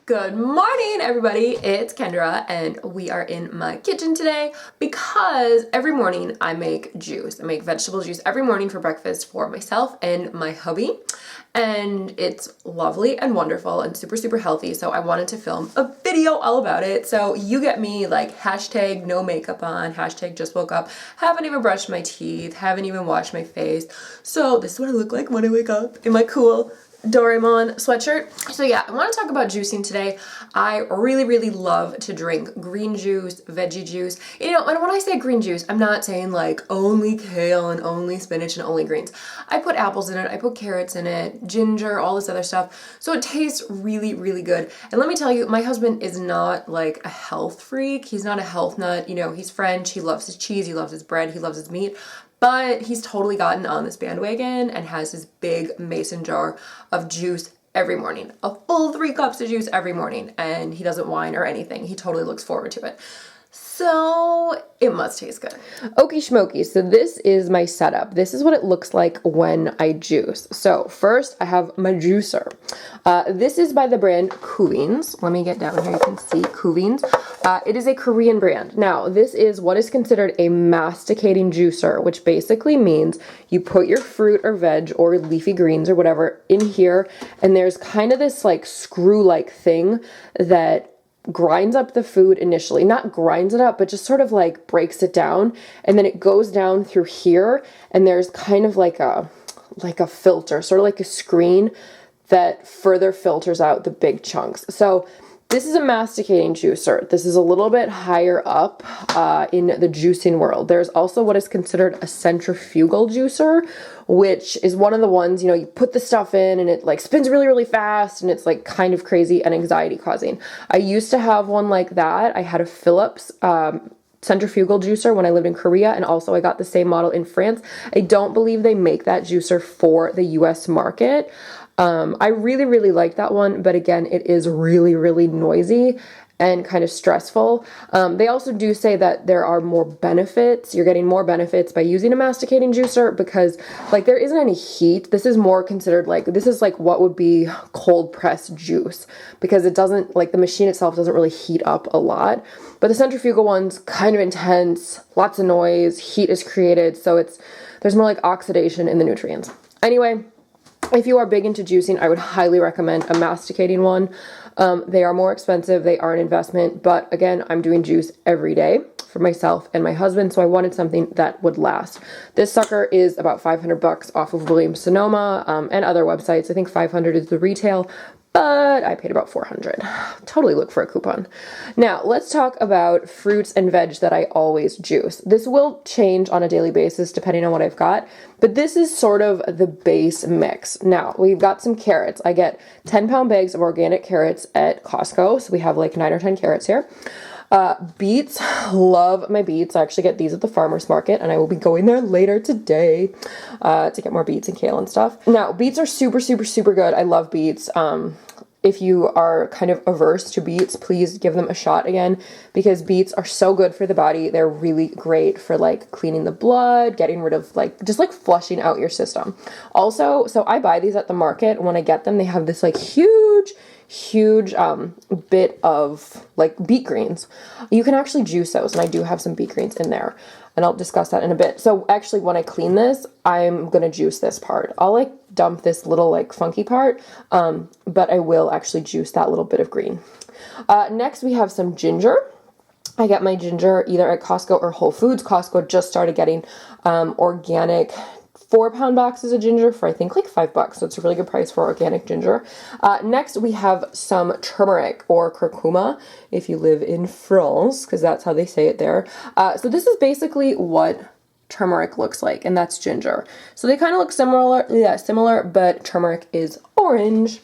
Good morning, everybody. It's Kendra, and we are in my kitchen today because every morning I make juice. I make vegetable juice every morning for breakfast for myself and my hubby, and it's lovely and wonderful and super, super healthy, so I wanted to film a video all about it. So you get me like hashtag no makeup on, hashtag just woke up, haven't even brushed my teeth, haven't even washed my face. So this is what I look like when I wake up in my cool Doraemon sweatshirt. So yeah, I want to talk about juicing today. I really love to drink green juice, veggie juice. You know, and when I say green juice, I'm not saying like only kale and only spinach and only greens. I put apples in it, I put carrots in it, ginger, all this other stuff. So it tastes really good. And let me tell you, my husband is not like a health freak. He's not a health nut. You know, he's French. He loves his cheese. He loves his bread. He loves his meat. But he's totally gotten on this bandwagon and has his big mason jar of juice every morning. A full 3 cups of juice every morning. And he doesn't whine or anything. He totally looks forward to it. So it must taste good. Okie schmoky, so this is my setup. This is what it looks like when I juice. So first I have my juicer. This is by the brand Kuvings. Let me get down here, you can see Kuvings. It is a Korean brand. Now this is what is considered a masticating juicer, which basically means you put your fruit or veg or leafy greens or whatever in here, and there's kind of this like screw-like thing that grinds up the food initially. Not grinds it up, but just sort of like breaks it down, and then it goes down through here, and there's kind of like a filter, sort of like a screen that further filters out the big chunks. So this is a masticating juicer. This is a little bit higher up in the juicing world. There's also what is considered a centrifugal juicer, which is one of the ones, you know, you put the stuff in and it like spins really fast, and it's like kind of crazy and anxiety causing. I used to have one like that. I had a Philips centrifugal juicer when I lived in Korea, and also I got the same model in France. I don't believe they make that juicer for the US market. I really like that one, but again, it is really noisy and kind of stressful. They also do say that there are more benefits. You're getting more benefits by using a masticating juicer because like there isn't any heat. This is more considered like, this is like what would be cold pressed juice, because it doesn't, like the machine itself doesn't really heat up a lot. But the centrifugal one's kind of intense, lots of noise, heat is created, so there's more like oxidation in the nutrients. Anyway, if you are big into juicing, I would highly recommend a masticating one. They are more expensive, they are an investment, but again, I'm doing juice every day for myself and my husband, so I wanted something that would last. This sucker is about $500 off of Williams-Sonoma and other websites. I think $500 is the retail, but I paid about $400. Totally look for a coupon. Now, let's talk about fruits and veg that I always juice. This will change on a daily basis depending on what I've got, but this is sort of the base mix. Now, we've got some carrots. I get 10-pound bags of organic carrots at Costco, so we have like 9 or 10 carrots here. Beets, love my beets. I actually get these at the farmer's market, and I will be going there later today to get more beets and kale and stuff. Now, beets are super good. I love beets. If you are kind of averse to beets, please give them a shot again, because beets are so good for the body. They're really great for like cleaning the blood, getting rid of like, just like flushing out your system. Also, so I buy these at the market. When I get them, they have this like huge bit of like beet greens. You can actually juice those, and I do have some beet greens in there, and I'll discuss that in a bit. So actually, when I clean this, I'm gonna juice this part. I'll like dump this little like funky part, but I will actually juice that little bit of green. Next, we have some ginger. I get my ginger either at Costco or Whole Foods. Costco just started getting organic 4-pound boxes of ginger for I think like $5, so it's a really good price for organic ginger. Next, we have some turmeric or curcuma if you live in France, because that's how they say it there. So this is basically what turmeric looks like, and that's ginger. So they kind of look similar, but turmeric is orange.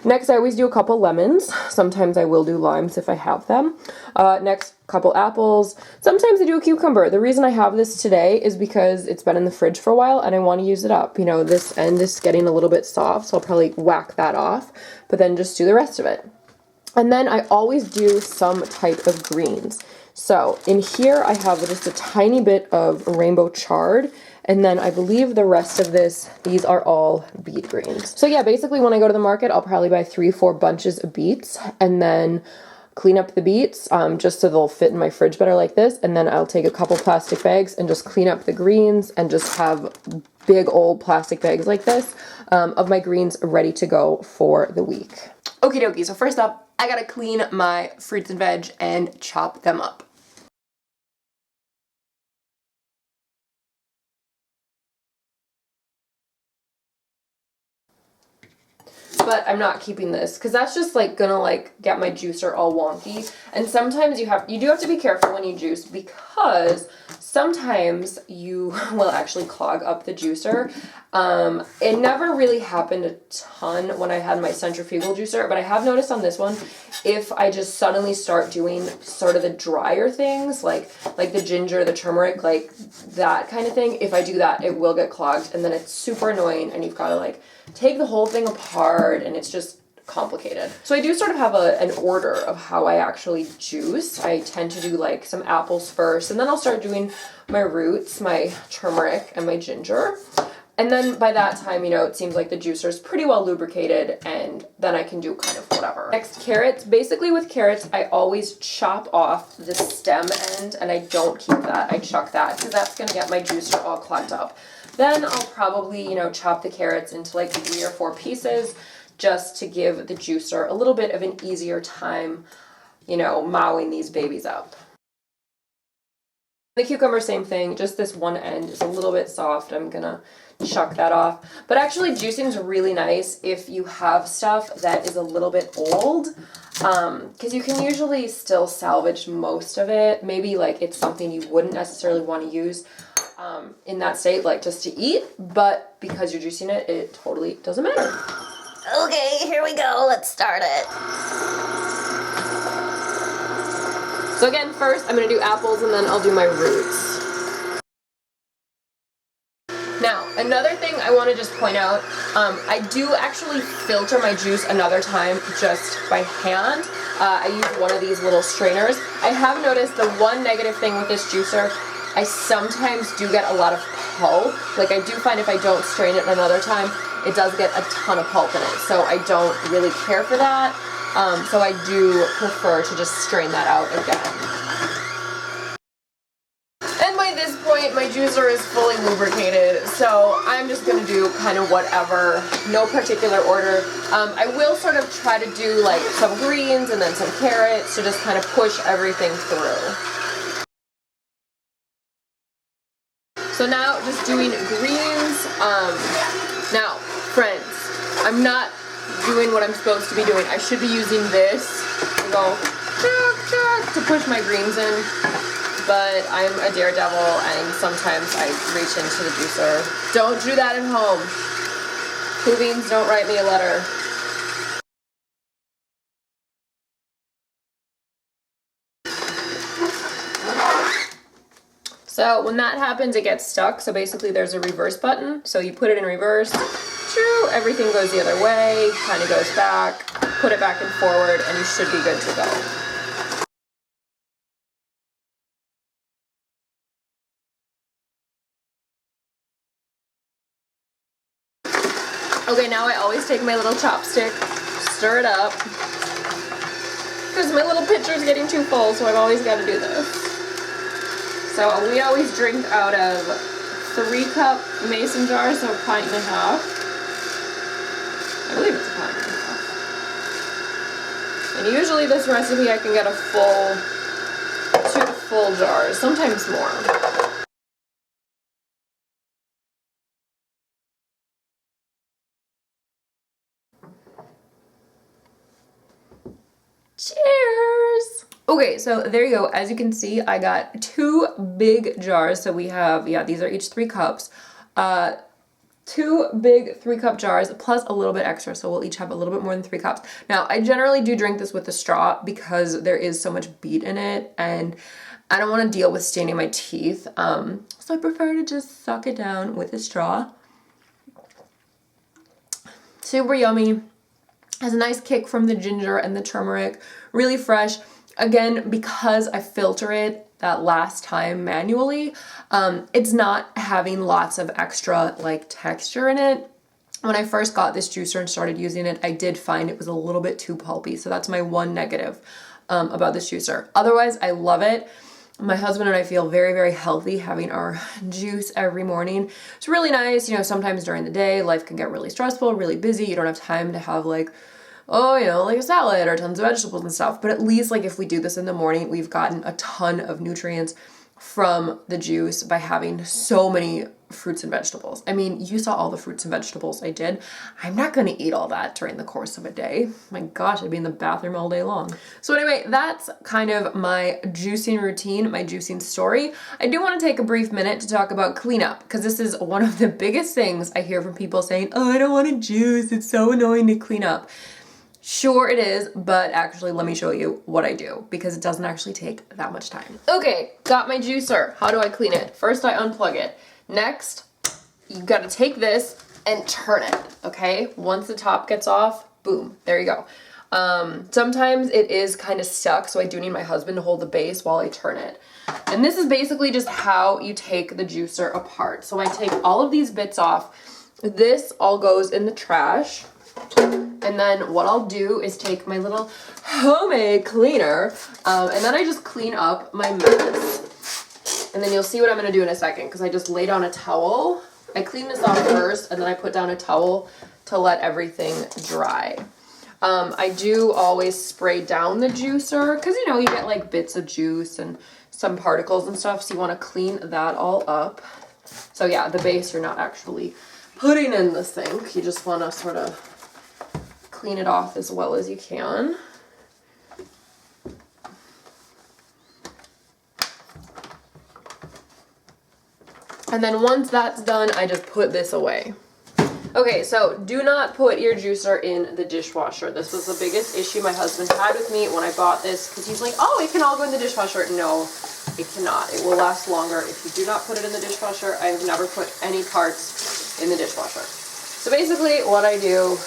Next, I always do a couple lemons. Sometimes I will do limes if I have them. Next, couple apples. Sometimes I do a cucumber. The reason I have this today is because it's been in the fridge for a while and I want to use it up. You know, this end is getting a little bit soft, so I'll probably whack that off, but then just do the rest of it. And then I always do some type of greens. So in here I have just a tiny bit of rainbow chard, And then I believe the rest of these are all beet greens. So yeah, basically when I go to the market, I'll probably buy 3-4 bunches of beets and then clean up the beets just so they'll fit in my fridge better like this. And then I'll take a couple plastic bags and just clean up the greens and just have big old plastic bags like this of my greens ready to go for the week. Okie dokie, so first up, I gotta clean my fruits and veg and chop them up. But I'm not keeping this because that's just like gonna like get my juicer all wonky. And sometimes you do have to be careful when you juice because sometimes you will actually clog up the juicer. It never really happened a ton when I had my centrifugal juicer, but I have noticed on this one, if I just suddenly start doing sort of the drier things, like the ginger, the turmeric, like that kind of thing, if I do that, it will get clogged and then it's super annoying and you've got to like take the whole thing apart and it's just complicated. So I do sort of have an order of how I actually juice. I tend to do like some apples first and then I'll start doing my roots, my turmeric and my ginger. And then by that time, you know, it seems like the juicer is pretty well lubricated and then I can do kind of whatever. Next, carrots. Basically with carrots, I always chop off the stem end and I don't keep that. I chuck that because that's going to get my juicer all clogged up. Then I'll probably, you know, chop the carrots into like 3 or 4 pieces just to give the juicer a little bit of an easier time, you know, mowing these babies up. The cucumber, same thing, just this one end is a little bit soft. I'm gonna chuck that off. But actually juicing is really nice if you have stuff that is a little bit old, because you can usually still salvage most of it. Maybe like it's something you wouldn't necessarily want to use in that state, like just to eat, but because you're juicing it, it totally doesn't matter. Okay, here we go. Let's start it. So again, first I'm going to do apples and then I'll do my roots. Now, another thing I want to just point out, I do actually filter my juice another time just by hand. I use one of these little strainers. I have noticed the one negative thing with this juicer, I sometimes do get a lot of pulp. Like I do find if I don't strain it another time, it does get a ton of pulp in it. So I don't really care for that. So I do prefer to just strain that out again. And by this point, my juicer is fully lubricated, so I'm just going to do kind of whatever, no particular order. I will sort of try to do like some greens and then some carrots to just kind of push everything through. So now just doing greens. Now, friends, I'm not doing what I'm supposed to be doing. I should be using this to go to push my greens in, but I'm a daredevil and sometimes I reach into the juicer. Don't do that at home. Who Beans, don't write me a letter. So when that happens, it gets stuck. So basically there's a reverse button. So you put it in reverse, everything goes the other way, kind of goes back, put it back and forward, and you should be good to go. Okay, now I always take my little chopstick, stir it up, because my little pitcher is getting too full, so I've always got to do this. So we always drink out of 3-cup mason jars, so 1.5 pints. I believe it's 1.5 pints. And usually this recipe I can get a full, 2 full jars, sometimes more. Cheers! Okay, so there you go. As you can see, I got 2 big jars. So we have, yeah, these are each 3 cups. 2 big 3-cup jars plus a little bit extra, so we'll each have a little bit more than 3 cups. Now, I generally do drink this with a straw because there is so much beet in it, and I don't want to deal with staining my teeth, so I prefer to just suck it down with a straw. Super yummy. Has a nice kick from the ginger and the turmeric, really fresh. Again, because I filter it that last time manually, it's not having lots of extra like texture in it. When I first got this juicer and started using it, I did find it was a little bit too pulpy. So that's my one negative about this juicer. Otherwise, I love it. My husband and I feel very, very healthy having our juice every morning. It's really nice. You know, sometimes during the day, life can get really stressful, really busy. You don't have time to have like, oh, you know, like a salad or tons of vegetables and stuff. But at least like if we do this in the morning, we've gotten a ton of nutrients from the juice by having so many fruits and vegetables. I mean, you saw all the fruits and vegetables I did. I'm not gonna eat all that during the course of a day. My gosh, I'd be in the bathroom all day long. So anyway, that's kind of my juicing routine, my juicing story. I do want to take a brief minute to talk about cleanup, because this is one of the biggest things I hear from people saying, oh, I don't want to juice, it's so annoying to clean up. Sure it is, but actually let me show you what I do, because it doesn't actually take that much time. Okay, got my juicer. How do I clean it? First I unplug it. Next, you gotta take this and turn it, okay? Once the top gets off, boom, there you go. Sometimes it is kind of stuck, so I do need my husband to hold the base while I turn it. And this is basically just how you take the juicer apart. So I take all of these bits off. This all goes in the trash. And then what I'll do is take my little homemade cleaner, and then I just clean up my mess. And then you'll see what I'm gonna do in a second, because I just lay down a towel. I clean this off first, and then I put down a towel to let everything dry. I do always spray down the juicer, because you know, you get like bits of juice and some particles and stuff, so you wanna clean that all up. So yeah, the base you're not actually putting in the sink. You just wanna sort of clean it off as well as you can. And then once that's done, I just put this away. Okay, so do not put your juicer in the dishwasher. This was the biggest issue my husband had with me when I bought this, because he's like, oh, it can all go in the dishwasher. No, it cannot. It will last longer if you do not put it in the dishwasher. I have never put any parts in the dishwasher. So basically what I do,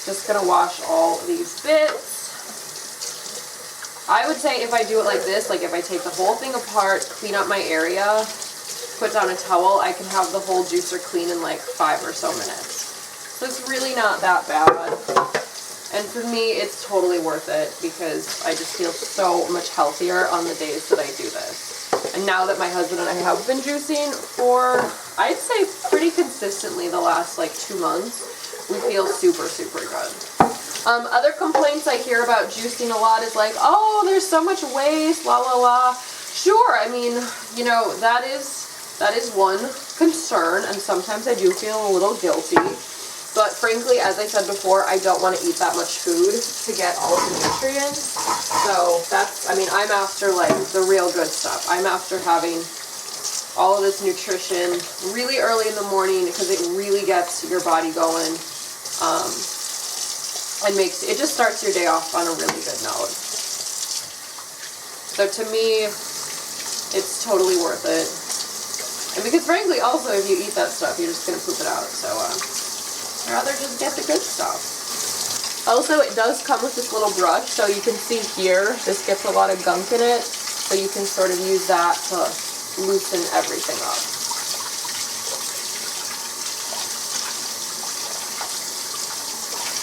just gonna wash all these bits. I would say if I do it like this, like if I take the whole thing apart, clean up my area, put down a towel, I can have the whole juicer clean in like 5 or so minutes. So it's really not that bad. And for me, it's totally worth it, because I just feel so much healthier on the days that I do this. And now that my husband and I have been juicing for, I'd say pretty consistently the last like 2 months, we feel super, super good. Other complaints I hear about juicing a lot is like, oh, there's so much waste, la la la. Sure, I mean, you know, that is one concern, and sometimes I do feel a little guilty. But frankly, as I said before, I don't want to eat that much food to get all of the nutrients. So that's, I mean, I'm after like the real good stuff. I'm after having all of this nutrition really early in the morning, because it really gets your body going. And makes, it just starts your day off on a really good note. So to me, it's totally worth it. And because frankly, also, if you eat that stuff, you're just going to poop it out. So I'd rather just get the good stuff. Also, it does come with this little brush. So you can see here, this gets a lot of gunk in it. So you can sort of use that to loosen everything up.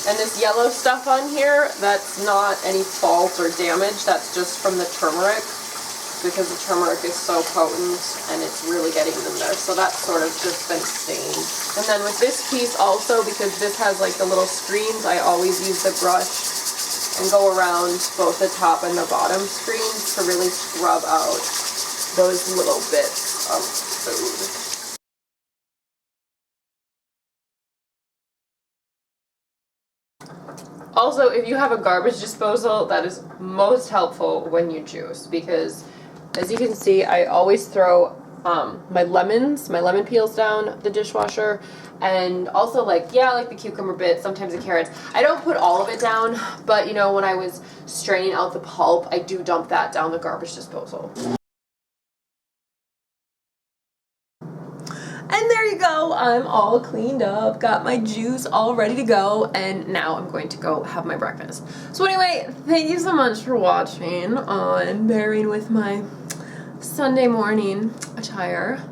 And this yellow stuff on here, that's not any fault or damage. That's just from the turmeric, because the turmeric is so potent and it's really getting in there. So that's sort of just been stained. And then with this piece also, because this has like the little screens, I always use the brush and go around both the top and the bottom screens to really scrub out those little bits of food. Also, if you have a garbage disposal, that is most helpful when you juice, because as you can see, I always throw my lemon peels down the dishwasher, and also like the cucumber bits, sometimes the carrots. I don't put all of it down, but you know, when I was straining out the pulp, I do dump that down the garbage disposal. And there you go. so I'm all cleaned up, got my juice all ready to go, and now I'm going to go have my breakfast. So anyway, thank you so much for watching and bearing with my Sunday morning attire.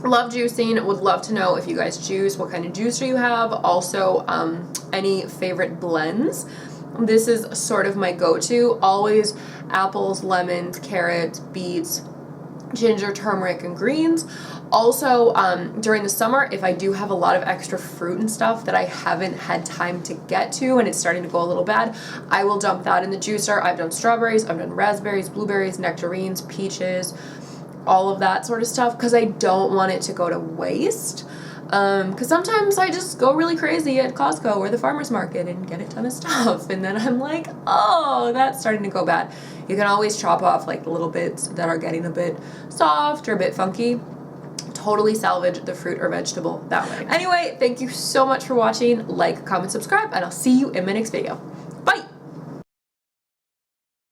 Love juicing. Would love to know if you guys juice, what kind of juicer you have. Also, any favorite blends. This is sort of my go-to. Always apples, lemons, carrots, beets, ginger, turmeric, and greens. Also, during the summer, if I do have a lot of extra fruit and stuff that I haven't had time to get to and it's starting to go a little bad, I will dump that in the juicer. I've done strawberries, I've done raspberries, blueberries, nectarines, peaches, all of that sort of stuff, because I don't want it to go to waste. Because sometimes I just go really crazy at Costco or the farmer's market and get a ton of stuff, and then I'm like, oh, that's starting to go bad. You can always chop off like the little bits that are getting a bit soft or a bit funky. Totally salvage the fruit or vegetable that way. Anyway, thank you so much for watching. Like, comment, subscribe, and I'll see you in my next video.